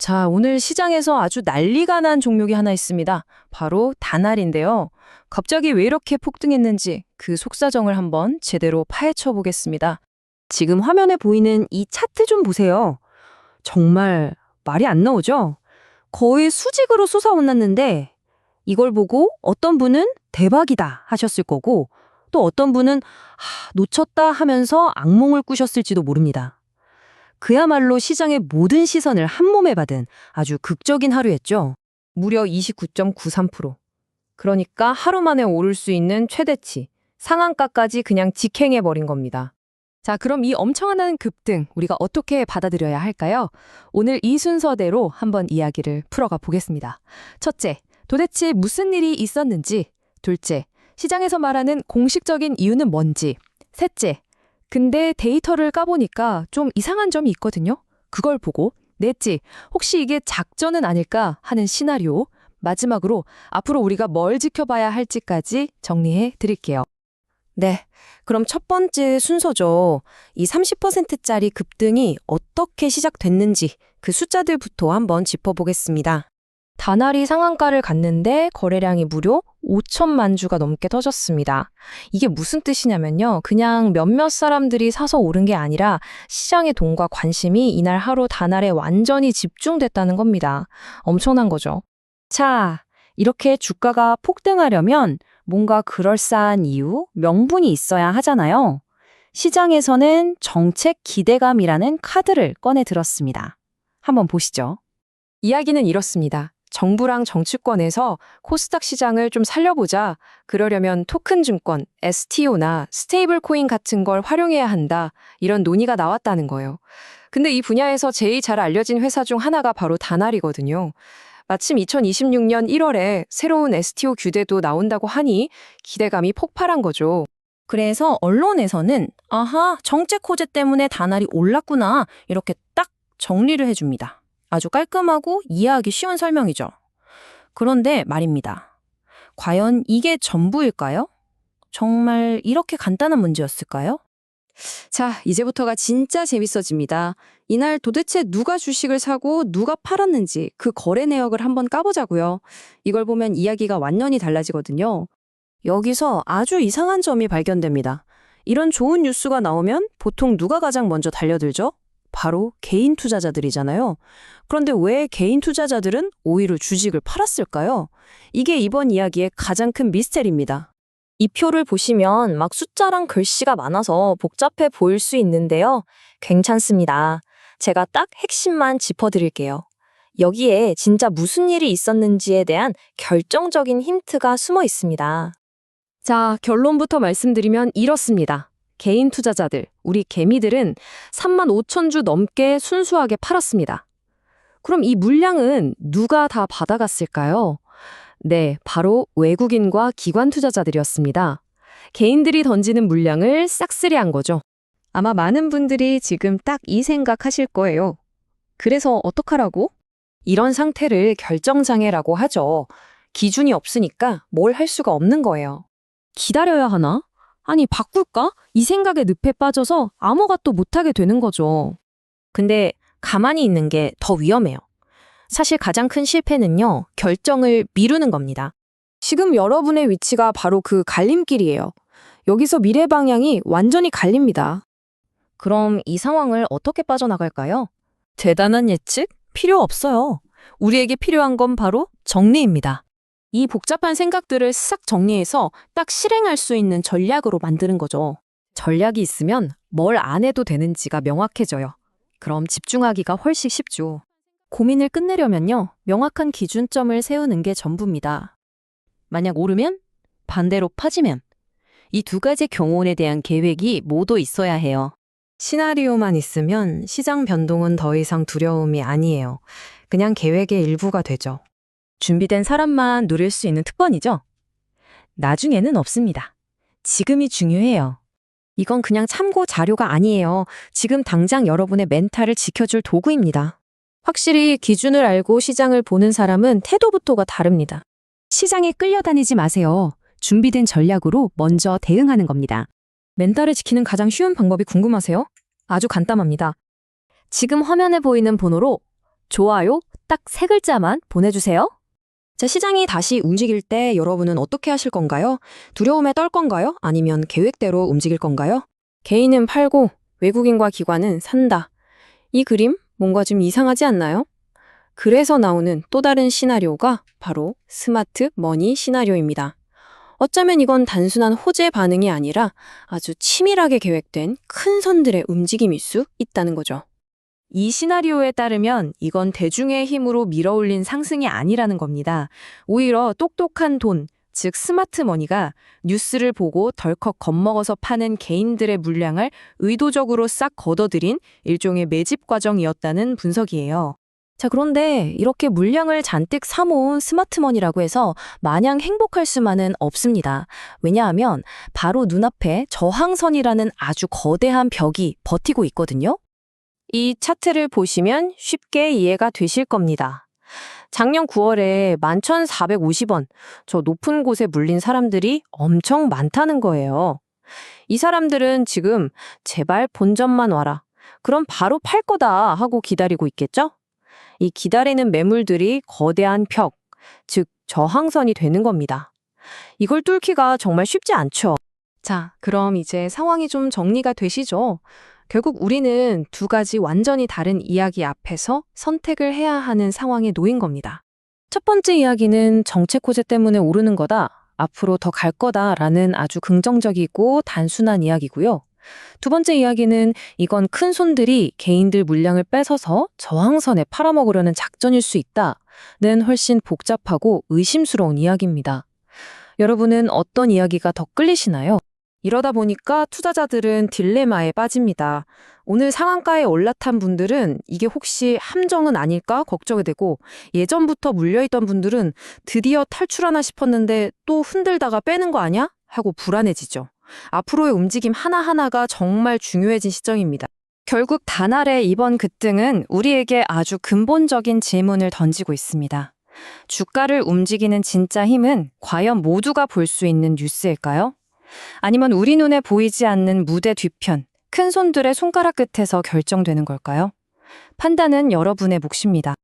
자, 오늘 시장에서 아주 난리가 난 종목이 하나 있습니다. 바로 다날인데요. 갑자기 왜 이렇게 폭등했는지 그 속사정을 한번 제대로 파헤쳐 보겠습니다. 지금 화면에 보이는 이 차트 좀 보세요. 정말 말이 안 나오죠? 거의 수직으로 솟아올랐는데 이걸 보고 어떤 분은 대박이다 하셨을 거고 또 어떤 분은 놓쳤다 하면서 악몽을 꾸셨을지도 모릅니다. 그야말로 시장의 모든 시선을 한 몸에 받은 아주 극적인 하루였죠. 무려 29.93%. 그러니까 하루 만에 오를 수 있는 최대치, 상한가까지 그냥 직행해버린 겁니다. 자, 그럼 이 엄청난 급등 우리가 어떻게 받아들여야 할까요? 오늘 이 순서대로 한번 이야기를 풀어가 보겠습니다. 첫째, 도대체 무슨 일이 있었는지. 둘째, 시장에서 말하는 공식적인 이유는 뭔지. 셋째, 근데 데이터를 까보니까 좀 이상한 점이 있거든요. 그걸 보고. 넷째, 혹시 이게 작전은 아닐까 하는 시나리오. 마지막으로 앞으로 우리가 뭘 지켜봐야 할지까지 정리해 드릴게요. 네, 그럼 첫 번째 순서죠. 이 30%짜리 급등이 어떻게 시작됐는지 그 숫자들부터 한번 짚어보겠습니다. 다날이 상한가를 갔는데 거래량이 무려 5천만 주가 넘게 터졌습니다. 이게 무슨 뜻이냐면요. 그냥 몇몇 사람들이 사서 오른 게 아니라 시장의 돈과 관심이 이날 하루 다날에 완전히 집중됐다는 겁니다. 엄청난 거죠. 자, 이렇게 주가가 폭등하려면 뭔가 그럴싸한 이유, 명분이 있어야 하잖아요. 시장에서는 정책 기대감이라는 카드를 꺼내 들었습니다. 한번 보시죠. 이야기는 이렇습니다. 정부랑 정치권에서 코스닥 시장을 좀 살려보자. 그러려면 토큰 증권, STO나 스테이블 코인 같은 걸 활용해야 한다. 이런 논의가 나왔다는 거예요. 근데 이 분야에서 제일 잘 알려진 회사 중 하나가 바로 다날이거든요. 마침 2026년 1월에 새로운 STO 규제도 나온다고 하니 기대감이 폭발한 거죠. 그래서 언론에서는 아하, 정책 호재 때문에 다날이 올랐구나 이렇게 딱 정리를 해줍니다. 아주 깔끔하고 이해하기 쉬운 설명이죠. 그런데 말입니다. 과연 이게 전부일까요? 정말 이렇게 간단한 문제였을까요? 자, 이제부터가 진짜 재밌어집니다. 이날 도대체 누가 주식을 사고 누가 팔았는지 그 거래 내역을 한번 까보자고요. 이걸 보면 이야기가 완전히 달라지거든요. 여기서 아주 이상한 점이 발견됩니다. 이런 좋은 뉴스가 나오면 보통 누가 가장 먼저 달려들죠? 바로 개인 투자자들이잖아요. 그런데 왜 개인 투자자들은 오히려 주식을 팔았을까요? 이게 이번 이야기의 가장 큰 미스테리입니다. 이 표를 보시면 막 숫자랑 글씨가 많아서 복잡해 보일 수 있는데요. 괜찮습니다. 제가 딱 핵심만 짚어드릴게요. 여기에 진짜 무슨 일이 있었는지에 대한 결정적인 힌트가 숨어 있습니다. 자, 결론부터 말씀드리면 이렇습니다. 개인 투자자들, 우리 개미들은 3만 5천 주 넘게 순수하게 팔았습니다. 그럼 이 물량은 누가 다 받아갔을까요? 네, 바로 외국인과 기관 투자자들이었습니다. 개인들이 던지는 물량을 싹쓸이한 거죠. 아마 많은 분들이 지금 딱 이 생각하실 거예요. 그래서 어떡하라고? 이런 상태를 결정장애라고 하죠. 기준이 없으니까 뭘 할 수가 없는 거예요. 기다려야 하나? 아니, 바꿀까? 이 생각에 늪에 빠져서 아무것도 못하게 되는 거죠. 근데 가만히 있는 게 더 위험해요. 사실 가장 큰 실패는요, 결정을 미루는 겁니다. 지금 여러분의 위치가 바로 그 갈림길이에요. 여기서 미래 방향이 완전히 갈립니다. 그럼 이 상황을 어떻게 빠져나갈까요? 대단한 예측? 필요 없어요. 우리에게 필요한 건 바로 정리입니다. 이 복잡한 생각들을 싹 정리해서 딱 실행할 수 있는 전략으로 만드는 거죠. 전략이 있으면 뭘 안 해도 되는지가 명확해져요. 그럼 집중하기가 훨씬 쉽죠. 고민을 끝내려면요, 명확한 기준점을 세우는 게 전부입니다. 만약 오르면, 반대로 빠지면, 이 두 가지 경우에 대한 계획이 모두 있어야 해요. 시나리오만 있으면 시장 변동은 더 이상 두려움이 아니에요. 그냥 계획의 일부가 되죠. 준비된 사람만 누릴 수 있는 특권이죠. 나중에는 없습니다. 지금이 중요해요. 이건 그냥 참고 자료가 아니에요. 지금 당장 여러분의 멘탈을 지켜줄 도구입니다. 확실히 기준을 알고 시장을 보는 사람은 태도부터가 다릅니다. 시장에 끌려다니지 마세요. 준비된 전략으로 먼저 대응하는 겁니다. 멘탈을 지키는 가장 쉬운 방법이 궁금하세요? 아주 간단합니다. 지금 화면에 보이는 번호로 좋아요, 딱 세 글자만 보내주세요. 자, 시장이 다시 움직일 때 여러분은 어떻게 하실 건가요? 두려움에 떨 건가요? 아니면 계획대로 움직일 건가요? 개인은 팔고 외국인과 기관은 산다. 이 그림 뭔가 좀 이상하지 않나요? 그래서 나오는 또 다른 시나리오가 바로 스마트 머니 시나리오입니다. 어쩌면 이건 단순한 호재 반응이 아니라 아주 치밀하게 계획된 큰 선들의 움직임일 수 있다는 거죠. 이 시나리오에 따르면 이건 대중의 힘으로 밀어올린 상승이 아니라는 겁니다. 오히려 똑똑한 돈, 즉 스마트 머니가 뉴스를 보고 덜컥 겁먹어서 파는 개인들의 물량을 의도적으로 싹 걷어들인 일종의 매집 과정이었다는 분석이에요. 자, 그런데 이렇게 물량을 잔뜩 사모은 스마트머니라고 해서 마냥 행복할 수만은 없습니다. 왜냐하면 바로 눈앞에 저항선이라는 아주 거대한 벽이 버티고 있거든요. 이 차트를 보시면 쉽게 이해가 되실 겁니다. 작년 9월에 11,450원, 저 높은 곳에 물린 사람들이 엄청 많다는 거예요. 이 사람들은 지금 제발 본전만 와라. 그럼 바로 팔 거다 하고 기다리고 있겠죠? 이 기다리는 매물들이 거대한 벽, 즉 저항선이 되는 겁니다. 이걸 뚫기가 정말 쉽지 않죠. 자, 그럼 이제 상황이 좀 정리가 되시죠? 결국 우리는 두 가지 완전히 다른 이야기 앞에서 선택을 해야 하는 상황에 놓인 겁니다. 첫 번째 이야기는 정책 호재 때문에 오르는 거다, 앞으로 더 갈 거다라는 아주 긍정적이고 단순한 이야기고요. 두 번째 이야기는 이건 큰 손들이 개인들 물량을 뺏어서 저항선에 팔아먹으려는 작전일 수 있다는 훨씬 복잡하고 의심스러운 이야기입니다. 여러분은 어떤 이야기가 더 끌리시나요? 이러다 보니까 투자자들은 딜레마에 빠집니다. 오늘 상한가에 올라탄 분들은 이게 혹시 함정은 아닐까 걱정이 되고, 예전부터 물려있던 분들은 드디어 탈출하나 싶었는데 또 흔들다가 빼는 거 아니야? 하고 불안해지죠. 앞으로의 움직임 하나하나가 정말 중요해진 시점입니다. 결국 단알의 이번 급등은 우리에게 아주 근본적인 질문을 던지고 있습니다. 주가를 움직이는 진짜 힘은 과연 모두가 볼 수 있는 뉴스일까요? 아니면 우리 눈에 보이지 않는 무대 뒤편, 큰 손들의 손가락 끝에서 결정되는 걸까요? 판단은 여러분의 몫입니다.